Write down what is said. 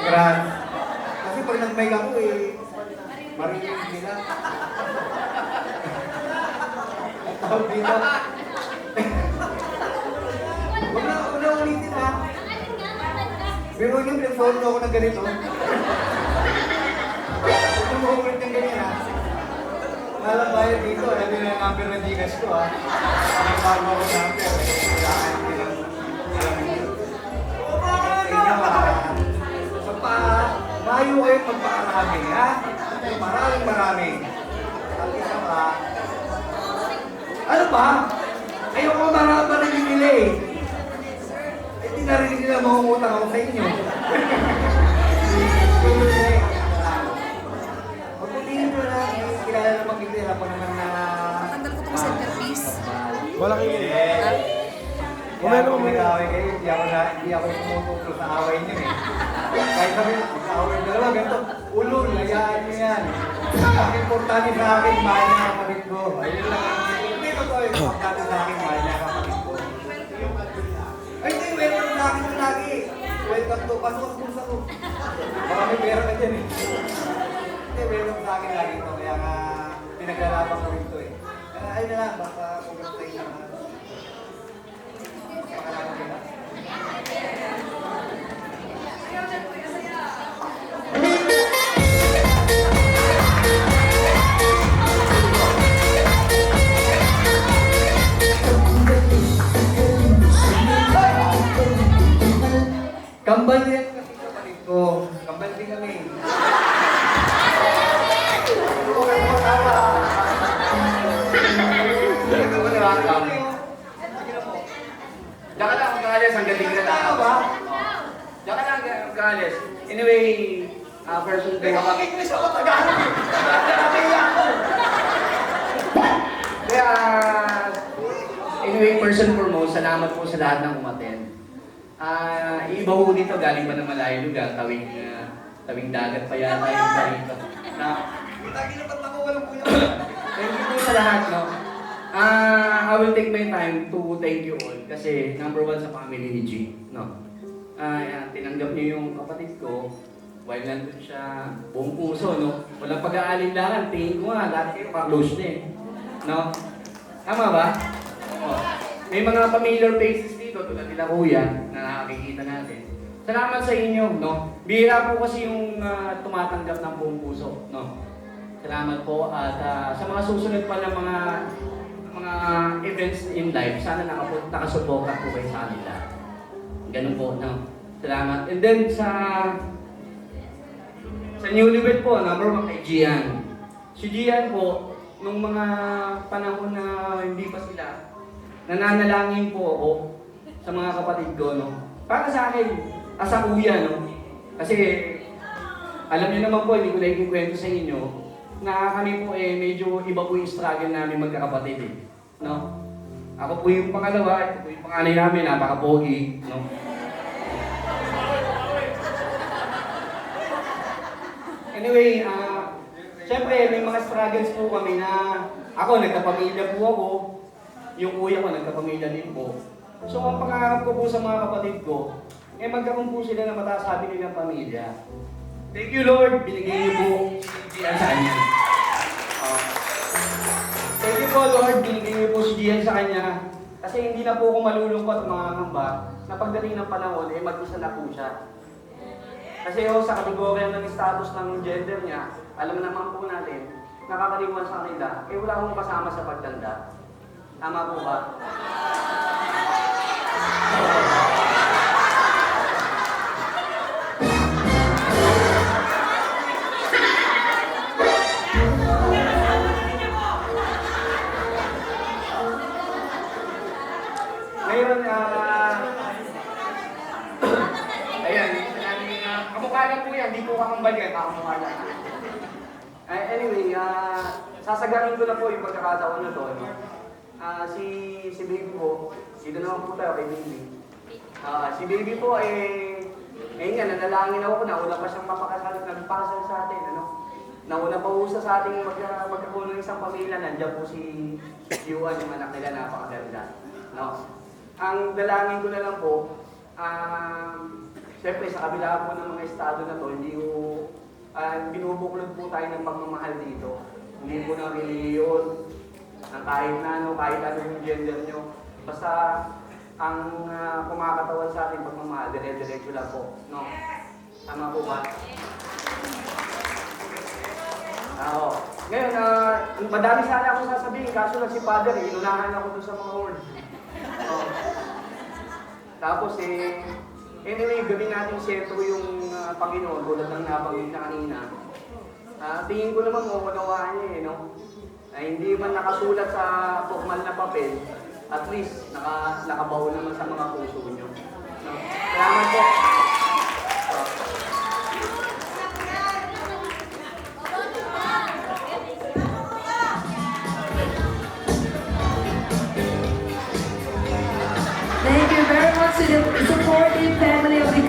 Congrats. Kasi pag nag-mic ako eh, marinig nila. Ang tawag dito. Huwag na ulitin ha. Pero yung pinag-phone mo ako ng ganito. Huwag mo ulit ng ganyan ha. Malang bayad dito, alam nyo na yung number ng Gcash ko ha. Ang bago ako number. Kailangan nilang alam nyo. Sa inyo ha. Mayo kayo magpakarami ha. Maraming. At isa pa. Ano ba? Ayoko marinig nila eh. Hindi narinig nila mangungutang ako sa inyo. Magputihin mo na, kilala na magkikilala ko naman na... Tanggal ko itong centerpiece. Wala kayo. Kaya kung nag-away kayo, hindi ako tumutuklo sa away niyo eh. Kahit sabi, mag-away dalawa, ganito, ulol, layaan niyo yan. Ang importante sa akin, mahal niya kapatid ko. Ayun lang ang hindi totoo yung importante sa akin, mahal niya kapatid ko. Ay, hindi, welcome sa akin yung lagi. Welcome to, pasok ang pusa ko. Marami pera na dyan eh. Hindi, welcome sa akin lagi ito, kaya nga pinaglalaban ko rin ito eh. Ayun na lang, basta congrats sa inyo. Pakalaman nila. Kambal din kasi kapatid ko. Kambal din kami. Diyan ka lang mag-aalis hanggang di ka na ba? Diyan ka lang mag-aalis. Anyway, person kayo. English ako Tagalog eh. Kaya, anyway, first and foremost, salamat po sa lahat ng umattend. Iba ho dito, galing pa ng malayo lugar, tawing dagat pa yata yung parito. Lagi na ba't ako walang kuya? Thank you po sa lahat, no? I will take my time to thank you all kasi number one sa family ni G, no? Tinanggap niyo yung kapatid ko while nandun siya buong puso, no? Walang pag-aalinlangan, tingin ko nga, lahat kayo ka-close niya eh, no? Tama ba? Oh. May mga familiar faces dito, tulad nila kuya, na nakikita natin. Salamat sa inyo, no? Bihira po kasi yung tumatanggap ng buong puso, no? Salamat po at sa mga susunod pa ng mga events in life, sana nakasuporta po kayo sa kanila. Ganun po, no? Salamat. And then sa newlywed po, number one kay Gian. Si Gian po, nung mga panahon na hindi pa sila, nananalangin po ako sa mga kapatid ko, no? Para sa akin, as a kuya, no? Kasi alam niyo naman po, hindi ko na ikikwento sa inyo, na kami po medyo iba po yung struggle namin magkakapatid eh. No? Ako po yung pangalawa, ito po yung panganay namin, napaka-pogi, no? Anyway, syempre may mga struggles po kami na ako, nagkapamilya po ako, yung kuya ko, nagkapamilya din po. So ang pangarap ko po sa mga kapatid ko, magkaroon po sila na matasabi nilang pamilya. Thank you Lord, binigay niyo po si Gian sa kanya. Thank you po Lord, binigay niyo po si Gian sa kanya. Kasi hindi na po ako malulungkot mga hamba na pagdating ng panahon, mag-isa na po siya. Kasi sa kategorya ng status ng gender niya, alam naman po natin, nakakaliwan sa kanila, wala akong kasama sa pagtanda. Tama po ba? Ngayon, ayan, kamukha lang po yan, di po kakambal yan, kakamukha lang. Anyway, sasagarin ko na po yung pagkakataon na to. No? Si baby po, dito naman po tayo kay baby. Si baby po, ayun nga, nanalangin ako, nauna pa siyang nagpakasal sa atin, ano? Nauna pa po sa ating magkakulo ng isang pamilya, nandiyan po si Yuan, yung anak nila, napakaganda. No? Ang dalangin ko na lang po, Siyempre, sa kabila po ng mga estado na to, hindi ko, binubuklod po tayo ng pagmamahal dito. Hindi po ng reliyon, ng kahit na ano, kahit ano yung gender nyo. Basta, ang kumakatawan sa akin pagmamahal, dire-diretso lang po. No? Tama po ba? Oo. Ngayon, madami sana akong sasabihin, kaso lang si Father, inunahan ako doon sa mga word. Oo. Tapos anyway, gawin natin sentro yung Panginoon, tulad ng nabanggit na kanina. Tingin ko naman maunawaan niya no? Hindi man nakasulat sa formal na papel, at least nakabaon naman sa mga puso niyo. No? Salamat po. Thank you very much to the supportive family of the